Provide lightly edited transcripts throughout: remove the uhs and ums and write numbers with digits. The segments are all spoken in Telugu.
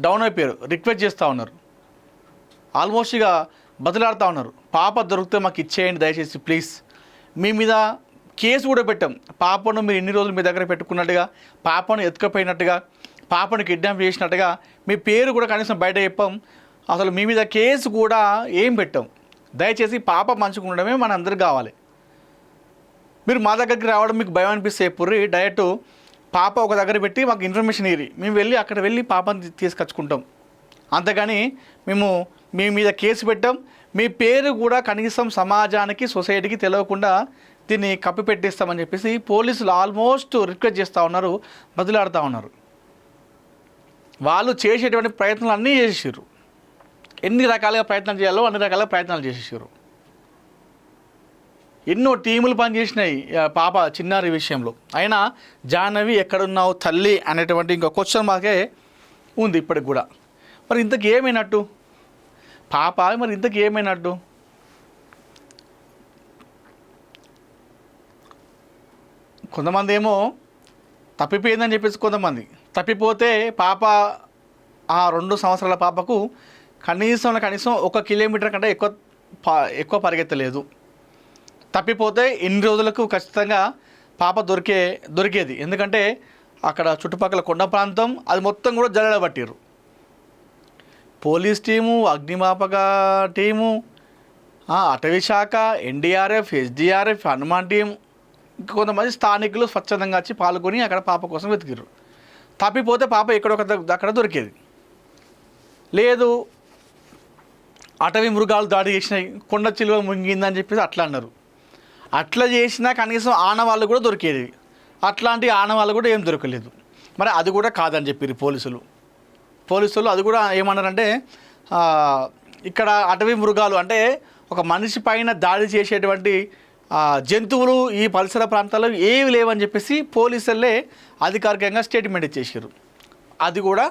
డౌన్ అయిపోయారు, రిక్వెస్ట్ చేస్తూ ఉన్నారు, ఆల్మోస్ట్ ఇక బదులాడుతూ ఉన్నారు. పాప దొరికితే మాకు ఇచ్చేయండి దయచేసి ప్లీజ్. మీ మీద కేసు కూడా పెట్టాం. పాపను మీరు ఎన్ని రోజులు మీ దగ్గర పెట్టుకున్నట్టుగా, పాపను ఎత్తుకపోయినట్టుగా, పాపను కిడ్నాప్ చేసినట్టుగా మీ పేరు కూడా కనీసం బయట చెప్పాం. అసలు మీ మీద కేసు కూడా ఏం పెట్టాం. దయచేసి పాప మంచిగా ఉండడమే మన అందరికి కావాలి. మీరు మా దగ్గరికి రావడం మీకు భయం అనిపిస్తే పుర్రి డైరెక్ట్ పాప ఒక దగ్గర పెట్టి మాకు ఇన్ఫర్మేషన్ ఇయ్యి, మేము వెళ్ళి అక్కడ వెళ్ళి పాపని తీసుకొచ్చుకుంటాం. అంతేగాని మేము మీ మీద కేసు పెట్టాం. మీ పేరు కూడా కనీసం సమాజానికి సొసైటీకి తెలియకుండా దీన్ని కప్పి పెట్టేస్తామని చెప్పేసి పోలీసులు ఆల్మోస్ట్ రిక్వెస్ట్ చేస్తూ ఉన్నారు, బదులాడుతూ ఉన్నారు. వాళ్ళు చేసేటువంటి ప్రయత్నాలు అన్నీ చేసేసారు. ఎన్ని రకాలుగా ప్రయత్నాలు చేయాలో అన్ని రకాలుగా ప్రయత్నాలు చేసేసారు. ఎన్నో టీములు పనిచేసినాయి పాప చిన్నారి విషయంలో. అయినా జాహ్నవి ఎక్కడున్నావు తల్లి అనేటువంటి ఇంకో క్వశ్చన్ మాకే ఉంది ఇప్పటికి కూడా. మరి ఇంతకు ఏమైనట్టు పాప, మరి ఇంతకు ఏమైనట్టు? కొంతమంది ఏమో తప్పిపోయిందని చెప్పేసి, కొంతమంది తప్పిపోతే పాప ఆ 2 సంవత్సరాల పాపకు కనీసం 1 కిలోమీటర్ కంటే ఎక్కువ పరిగెత్తలేదు. తప్పిపోతే ఇన్ని రోజులకు ఖచ్చితంగా పాప దొరికేది. ఎందుకంటే అక్కడ చుట్టుపక్కల కొండ ప్రాంతం అది మొత్తం కూడా జల్లెడబట్టిరు. పోలీస్ టీము, అగ్నిమాపక టీము, అటవీ శాఖ, ఎన్డీఆర్ఎఫ్, ఎస్డీఆర్ఎఫ్, హనుమాన్ టీం, ఇంకా కొంతమంది స్థానికులు స్వచ్ఛందంగా వచ్చి పాల్గొని అక్కడ పాప కోసం వెతికిరు. తప్పిపోతే పాప అక్కడ దొరికేది లేదు. అటవీ మృగాలు దాడి చేసినాయి, కొండ చిలువ ముంగిందని చెప్పేసి అట్లా అన్నారు. అట్లా చేసినా కనీసం ఆనవాళ్ళు కూడా దొరికేది. అట్లాంటి ఆనవాళ్ళు కూడా ఏం దొరకలేదు. మరి అది కూడా కాదని చెప్పారు పోలీసులు. అది కూడా ఏమన్నారంటే ఇక్కడ అటవీ మృగాలు అంటే ఒక మనిషి పైన దాడి చేసేటువంటి జంతువులు ఈ పరిసర ప్రాంతాల్లో ఏవి లేవని చెప్పేసి పోలీసులే అధికారికంగా స్టేట్మెంట్ ఇచ్చేసారు. అది కూడా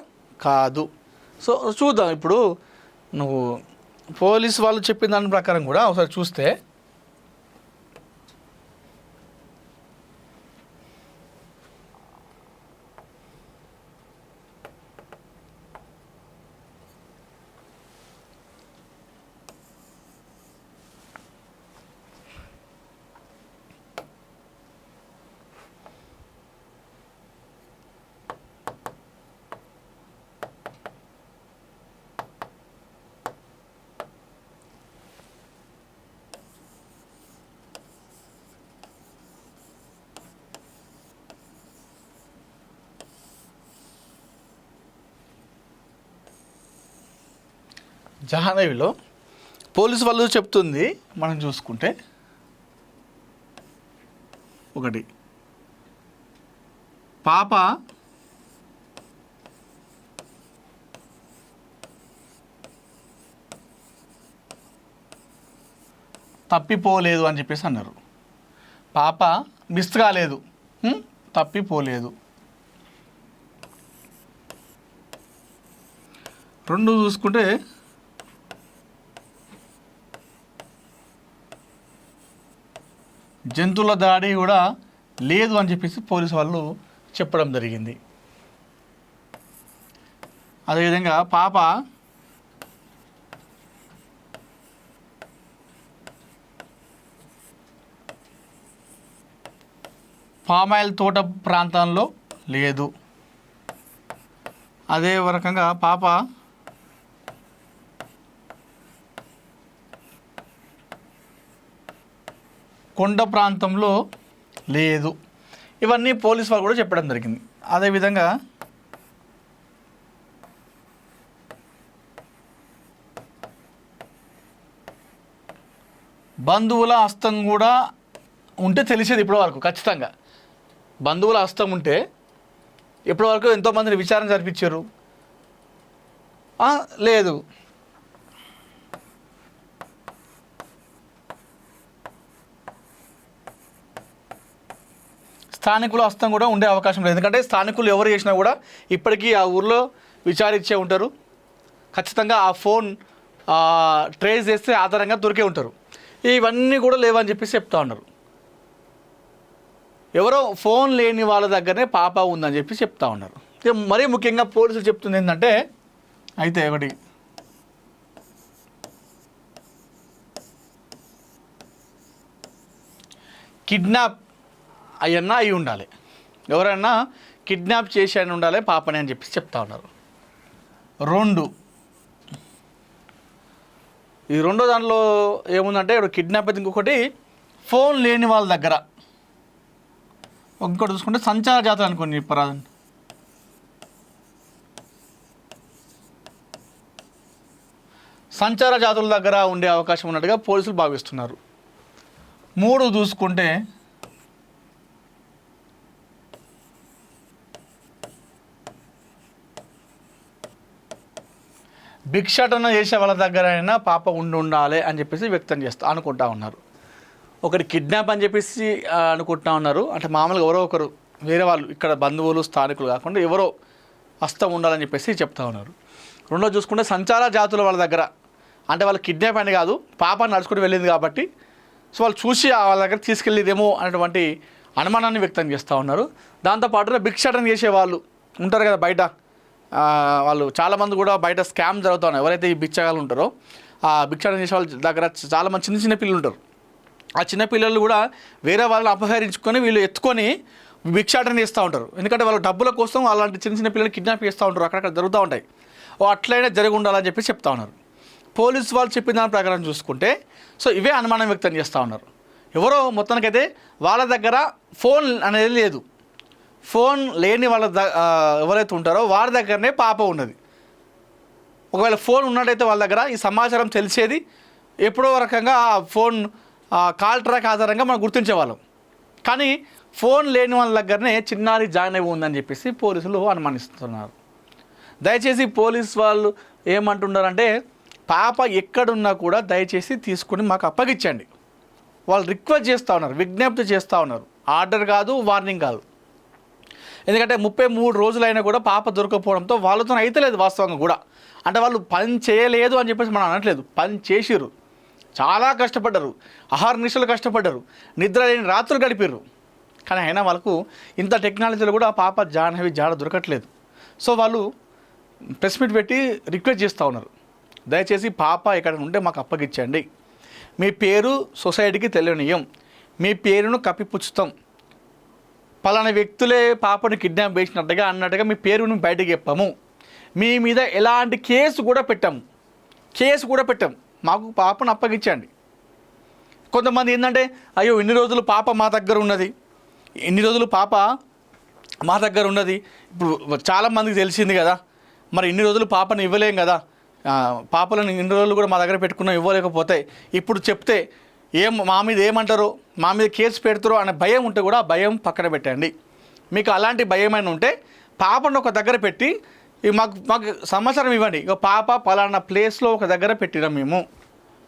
కాదు. సో చూద్దాం ఇప్పుడు నువ్వు పోలీసు వాళ్ళు చెప్పిన దాని ప్రకారం కూడా ఒకసారి చూస్తే జాహ్నవిలో పోలీసు వాళ్ళు చెప్తుంది మనం చూసుకుంటే, ఒకటి పాప తప్పిపోలేదు అని చెప్పేసి అన్నారు. పాప మిస్ కాలేదు, తప్పిపోలేదు. 2 చూసుకుంటే జంతువుల దాడి కూడా లేదు అని చెప్పేసి పోలీసు వాళ్ళు చెప్పడం జరిగింది. అదేవిధంగా పాప పామాయిల్ తోట ప్రాంతంలో లేదు. అదే రకంగా పాప కొండ ప్రాంతంలో లేదు. ఇవన్నీ పోలీసు వాళ్ళు కూడా చెప్పడం జరిగింది. అదేవిధంగా బంధువుల హస్తం కూడా ఉంటే తెలిసేది ఇప్పటి వరకు. ఖచ్చితంగా బంధువుల హస్తం ఉంటే ఇప్పటి వరకు ఎంతోమందిని విచారణ జరిపించారు, లేదు. స్థానికుల హస్తం కూడా ఉండే అవకాశం లేదు. ఎందుకంటే స్థానికులు ఎవరు చేసినా కూడా ఇప్పటికీ ఆ ఊర్లో విచారించే ఉంటారు. ఖచ్చితంగా ఆ ఫోన్ ట్రేస్ చేస్తే ఆధారంగా దొరికే ఉంటారు. ఇవన్నీ కూడా లేవని చెప్పేసి చెప్తా ఉన్నారు. ఎవరో ఫోన్ లేని వాళ్ళ దగ్గరనే పాప ఉందని చెప్పి చెప్తా ఉన్నారు. మరీ ముఖ్యంగా పోలీసులు చెప్తుంది ఏంటంటే అయితే ఒకటి కిడ్నాప్ అయ్యన్నా అయి ఉండాలి, ఎవరైనా కిడ్నాప్ చేసి అని ఉండాలి పాపని అని చెప్పేసి చెప్తా ఉన్నారు. రెండు, ఈ రెండో దాంట్లో ఏముందంటే ఇప్పుడు కిడ్నాప్ అయితే ఇంకొకటి ఫోన్ లేని వాళ్ళ దగ్గర, ఇంకోటి చూసుకుంటే సంచార జాతర అనుకోండి చెప్పరాదండి. సంచార జాతుల దగ్గర ఉండే అవకాశం ఉన్నట్టుగా పోలీసులు భావిస్తున్నారు. మూడు చూసుకుంటే భిక్షాటన చేసే వాళ్ళ దగ్గర అయినా పాప ఉండాలి అని చెప్పేసి వ్యక్తం అనుకుంటా ఉన్నారు. ఒకటి కిడ్నాప్ అని చెప్పేసి అనుకుంటా ఉన్నారు. అంటే మామూలుగా ఎవరో ఒకరు వేరే వాళ్ళు ఇక్కడ బంధువులు స్థానికులు కాకుండా ఎవరో హస్తం ఉండాలని చెప్పేసి చెప్తా ఉన్నారు. రెండో చూసుకుంటే సంచార జాతుల వాళ్ళ దగ్గర, అంటే వాళ్ళు కిడ్నాప్ అని కాదు, పాప నడుచుకుంటూ వెళ్ళింది కాబట్టి సో వాళ్ళు చూసి వాళ్ళ దగ్గర తీసుకెళ్ళేదేమో అనేటువంటి అనుమానాన్ని వ్యక్తం చేస్తూ ఉన్నారు. దాంతోపాటుగా భిక్షాటన చేసే వాళ్ళు ఉంటారు కదా బయట, వాళ్ళు చాలామంది కూడా బయట స్కామ్ జరుగుతూ ఉన్నాయి. ఎవరైతే ఈ బిచ్చగాళ్ళు ఉంటారో ఆ భిక్షాటన చేసే వాళ్ళ దగ్గర చాలామంది చిన్న చిన్న పిల్లలు ఉంటారు. ఆ చిన్న పిల్లలు కూడా వేరే వాళ్ళని అపహరించుకొని వీళ్ళు ఎత్తుకొని భిక్షాటన చేస్తూ ఉంటారు. ఎందుకంటే వాళ్ళ డబ్బుల కోసం అలాంటి చిన్న చిన్న పిల్లలు కిడ్నాప్ చేస్తూ ఉంటారు, అక్కడక్కడ జరుగుతూ ఉంటాయి. అట్లయినా జరిగి ఉండాలని చెప్పి చెప్తా ఉన్నారు. పోలీసు వాళ్ళు చెప్పిన దాని ప్రకారం చూసుకుంటే సో ఇవే అనుమానం వ్యక్తం చేస్తూ ఉన్నారు. ఎవరో మొత్తానికైతే వాళ్ళ దగ్గర ఫోన్ అనేది లేదు, ఫోన్ లేని వాళ్ళ ఎవరైతే ఉంటారో వారి దగ్గరనే పాప ఉన్నది. ఒకవేళ ఫోన్ ఉన్నట్టయితే వాళ్ళ దగ్గర ఈ సమాచారం తెలిసేది ఎప్పుడో రకంగా ఫోన్ కాల్ ట్రాక్ ఆధారంగా మనం గుర్తించేవాళ్ళం. కానీ ఫోన్ లేని వాళ్ళ దగ్గరనే చిన్నారి జాయిన్ ఉందని చెప్పేసి పోలీసులు అనుమానిస్తున్నారు. దయచేసి పోలీస్ వాళ్ళు ఏమంటున్నారంటే పాప ఎక్కడున్నా కూడా దయచేసి తీసుకుని మాకు అప్పగించండి. వాళ్ళు రిక్వెస్ట్ చేస్తూ ఉన్నారు, విజ్ఞప్తి చేస్తూ ఉన్నారు. ఆర్డర్ కాదు, వార్నింగ్ కాదు. ఎందుకంటే 33 రోజులైనా కూడా పాప దొరకపోవడంతో వాళ్ళతో అయితలేదు వాస్తవంగా కూడా. అంటే వాళ్ళు పని చేయలేదు అని చెప్పేసి మనం అనట్లేదు, పని చేసిర్రు, చాలా కష్టపడ్డారు, అహర్నిశలు కష్టపడ్డారు, నిద్ర లేని రాత్రులు గడిపారు. కానీ అయినా వాళ్ళకు ఇంత టెక్నాలజీలో కూడా పాప జాహ్నవి జాడ దొరకట్లేదు. సో వాళ్ళు ప్రెస్ మీట్ పెట్టి రిక్వెస్ట్ చేస్తూ ఉన్నారు, దయచేసి పాప ఎక్కడ ఉంటే మాకు అప్పగించండి. మీ పేరు సొసైటీకి తెలియనియం, మీ పేరును కప్పిపుచ్చుతాం, పలానా వ్యక్తులే పాపను కిడ్నాప్ చేసినట్టుగా అన్నట్టుగా మీ పేరును బయటకు చెప్పాము, మీ మీద ఎలాంటి కేసు కూడా పెట్టాము, మాకు పాపను అప్పగించండి. కొంతమంది ఏంటంటే అయ్యో ఇన్ని రోజులు పాప మా దగ్గర ఉన్నది, ఇప్పుడు చాలామందికి తెలిసింది కదా, మరి ఇన్ని రోజులు పాపను ఇవ్వలేం కదా, పాపలను ఇన్ని రోజులు కూడా మా దగ్గర పెట్టుకున్నాం, ఇవ్వలేకపోతే ఇప్పుడు చెప్తే మా మీద ఏమంటారో, మా మీద కేసు పెడతారో అనే భయం ఉంటే కూడా ఆ భయం పక్కన పెట్టండి. మీకు అలాంటి భయమైనా ఉంటే పాపను ఒక దగ్గర పెట్టి మాకు సమాచారం ఇవ్వండి. ఇక పాప పలానా ప్లేస్లో ఒక దగ్గర పెట్టినాం, మేము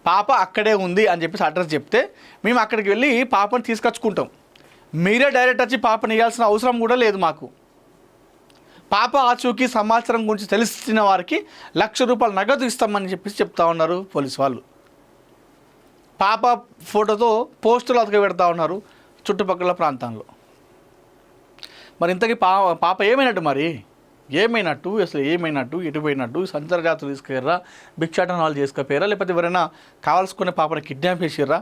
పాప అక్కడే ఉంది అని చెప్పేసి అడ్రస్ చెప్తే మేము అక్కడికి వెళ్ళి పాపను తీసుకొచ్చుకుంటాం. మీరే డైరెక్ట్ వచ్చి పాపను ఇవ్వాల్సిన అవసరం కూడా లేదు మాకు. పాప ఆచూకీ సమాచారం గురించి తెలిసిన వారికి ₹1,00,000 నగదు ఇస్తామని చెప్పేసి చెప్తా ఉన్నారు పోలీసు వాళ్ళు. పాప ఫోటోతో పోస్టులు అతక పెడతా ఉన్నారు చుట్టుపక్కల ప్రాంతాల్లో. మరి ఇంతకీ పాప ఏమైనట్టు అసలు ఏమైనట్టు, ఎటుపోయినట్టు, సంచార జాతులు తీసుకెళ్ళరా, భిక్షాటన వాళ్ళు చేసుకపోయారా, లేకపోతే ఎవరైనా కావాల్సుకునే పాపని కిడ్నాప్ చేసిర్రా?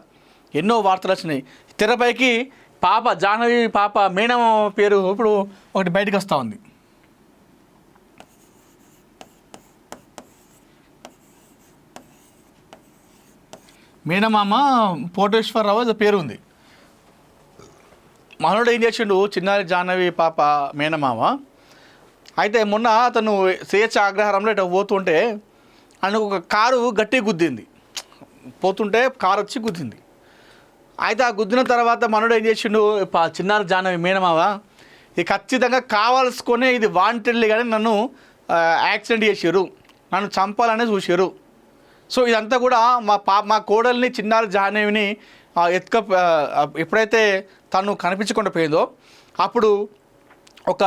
ఎన్నో వార్తలు వచ్చినాయి తెరపైకి. పాప జాహ్నవి పాప మేనమ్మ పేరు ఇప్పుడు ఒకటి బయటకు వస్తూ ఉంది. మేనమామ కోటేశ్వరరావు అది పేరు ఉంది. మనోడు ఏం చేసిండు, చిన్నారి జాహ్నవి పాప మేనమామ. అయితే మొన్న అతను స్వేచ్ఛ ఆగ్రహారంలో ఇట్లా పోతుంటే ఆయనకు ఒక కారు గట్టి గుద్దింది, పోతుంటే కారు వచ్చి గుద్దింది. అయితే ఆ గుద్దిన తర్వాత మనోడు ఏం చేసిండు, చిన్నారి జాహ్నవి మేనమామ ఇది ఖచ్చితంగా కావాల్సుకొని ఇది వాంటెడ్లీ కానీ నన్ను యాక్సిడెంట్ చేసారు, నన్ను చంపాలనే చూసారు. సో ఇదంతా కూడా మా కోడల్ని చిన్నారి జాహ్నవిని ఎప్పుడైతే తను కనిపించకుండా పోయిందో అప్పుడు ఒక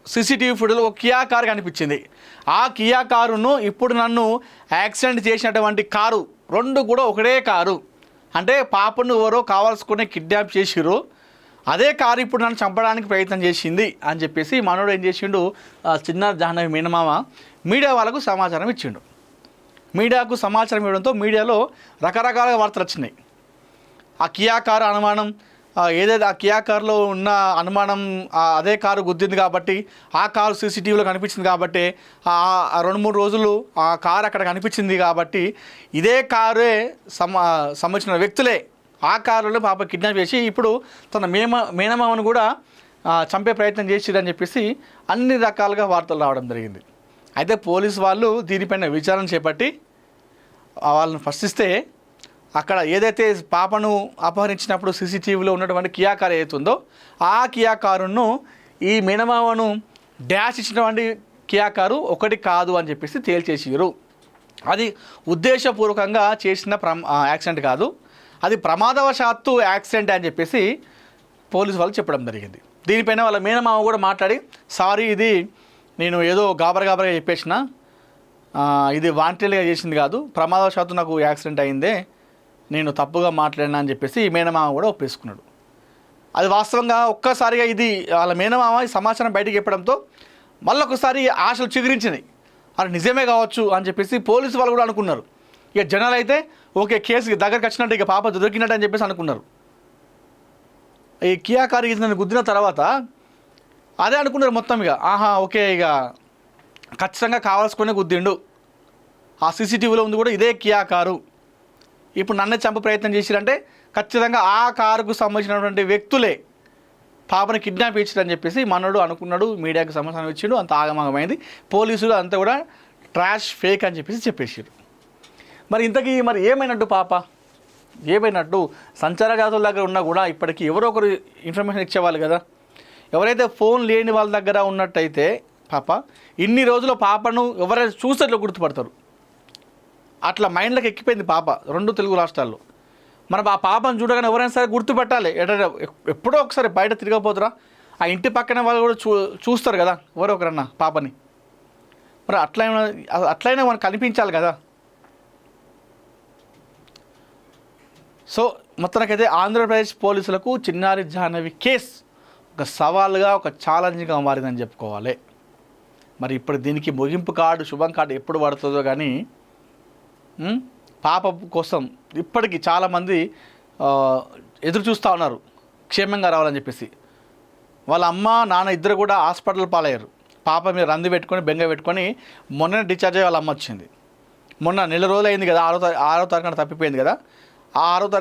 సీసీటీవీ ఫుటేజ్లో ఒక కియా కారు కనిపించింది. ఆ కియా కారును ఇప్పుడు నన్ను యాక్సిడెంట్ చేసినటువంటి కారు రెండు కూడా ఒకటే కారు. అంటే పాపను ఎవరో కావాల్సుకునే కిడ్నాప్ చేసిర్రు, అదే కారు ఇప్పుడు నన్ను చంపడానికి ప్రయత్నం చేసింది అని చెప్పేసి మనోడు ఏం చేసిండు, చిన్నారి జాహ్నవి మేనమామ మీడియా వాళ్ళకు సమాచారం ఇచ్చిండు. మీడియాకు సమాచారం ఇవ్వడంతో మీడియాలో రకరకాల వార్తలు వచ్చినాయి. ఆ కియా కారు అనుమానం, ఏదైతే ఆ కియా కారులో ఉన్న అనుమానం అదే కారు గుద్దింది కాబట్టి, ఆ కారు సీసీటీవీలో కనిపించింది కాబట్టి, 2-3 రోజులు ఆ కారు అక్కడ కనిపించింది కాబట్టి ఇదే కారే సంబంధించిన వ్యక్తులే ఆ కారులో పాప కిడ్నాప్ చేసి ఇప్పుడు తన మేనమామను కూడా చంపే ప్రయత్నం చేసిరని చెప్పేసి అన్ని రకాలుగా వార్తలు రావడం జరిగింది. అయితే పోలీసు వాళ్ళు దీనిపైన విచారణ చేపట్టి వాళ్ళని ప్రశ్నిస్తే అక్కడ ఏదైతే పాపను అపహరించినప్పుడు సీసీటీవీలో ఉన్నటువంటి కియా కారు ఏదైతుందో ఆ కియా కారును ఈ మేనమామను డ్యాష్ ఇచ్చినటువంటి కియా కారు ఒకటి కాదు అని చెప్పేసి తేల్చేసిరు. అది ఉద్దేశపూర్వకంగా చేసిన యాక్సిడెంట్ కాదు, అది ప్రమాదవశాత్తు యాక్సిడెంట్ అని చెప్పేసి పోలీసు వాళ్ళు చెప్పడం జరిగింది. దీనిపైన వాళ్ళ మేనమామ కూడా మాట్లాడి, సారీ ఇది నేను ఏదో గాబరగా చెప్పేసిన, ఇది వాంటెడ్గా చేసింది కాదు, ప్రమాదవశాత్తు నాకు యాక్సిడెంట్ అయిందే, నేను తప్పుగా మాట్లాడినా అని చెప్పేసి ఈ మేనమామ కూడా ఒప్పేసుకున్నాడు. అది వాస్తవంగా ఒక్కసారిగా ఇది వాళ్ళ మేనమామ ఈ సమాచారం బయటకు చెప్పడంతో మళ్ళొకసారి ఆశలు చిగురించినాయి. అది నిజమే కావచ్చు అని చెప్పేసి పోలీసు వాళ్ళు కూడా అనుకున్నారు. ఇక జనాలు అయితే ఓకే కేసుకి దగ్గరకు వచ్చినట్టు ఇక పాప దొరికినట్టు అని చెప్పేసి అనుకున్నారు. ఈ కియా కారు నన్ను గుద్దిన తర్వాత అదే అనుకున్నారు మొత్తం. ఇక ఓకే ఇక ఖచ్చితంగా కావాల్సుకునే గుద్దిండు, ఆ సీసీటీవీలో ఉంది కూడా ఇదే కియా కారు, ఇప్పుడు నన్నే చంప ప్రయత్నం చేసిరంటే ఖచ్చితంగా ఆ కారుకు సంబంధించినటువంటి వ్యక్తులే పాపని కిడ్నాప్ ఇచ్చారని చెప్పేసి మనోడు అనుకున్నాడు. మీడియాకు సమాచారం ఇచ్చిండు, అంత ఆగమాగమైంది. పోలీసులు అంతా కూడా ట్రాష్ ఫేక్ అని చెప్పేసి చెప్పేసారు. మరి ఇంతకీ మరి ఏమైనట్టు పాప, ఏమైనట్టు? సంచార జాతుల దగ్గర ఉన్నా కూడా ఇప్పటికీ ఎవరో ఒకరు ఇన్ఫర్మేషన్ ఇచ్చేవాళ్ళు కదా. ఎవరైతే ఫోన్ లేని వాళ్ళ దగ్గర ఉన్నట్టయితే పాప ఇన్ని రోజుల పాపను ఎవరైనా చూసేట్లు గుర్తుపడతారు. అట్లా మైండ్లోకి ఎక్కిపోయింది పాప 2 తెలుగు రాష్ట్రాల్లో. మరి ఆ పాపను చూడగానే ఎవరైనా సరే గుర్తుపెట్టాలి. ఎప్పుడో ఒకసారి బయట తిరగపోతురా, ఆ ఇంటి పక్కన వాళ్ళు కూడా చూస్తారు కదా ఎవరో ఒకరన్నా పాపని. మరి అట్లయినా మనకు కనిపించాలి కదా. సో మొత్తానికైతే ఆంధ్రప్రదేశ్ పోలీసులకు చిన్నారి జాహ్నవి కేసు ఒక సవాల్గా, ఒక ఛాలెంజ్గా మారిందని చెప్పుకోవాలి. మరి ఇప్పుడు దీనికి ముగింపు కార్డు, శుభం కార్డు ఎప్పుడు పడుతుందో కానీ పాప కోసం ఇప్పటికీ చాలామంది ఎదురు చూస్తూ ఉన్నారు క్షేమంగా రావాలని చెప్పేసి. వాళ్ళ అమ్మ నాన్న ఇద్దరు కూడా హాస్పిటల్ పాలయ్యారు. పాప మీద రంది పెట్టుకొని బెంగ పెట్టుకొని మొన్ననే డిశ్చార్జ్ అయ్యి వాళ్ళ అమ్మ వచ్చింది. మొన్న నెల రోజులు అయింది కదా, 6వ తారీఖున తప్పిపోయింది కదా. ఆ 6వ తారీఖు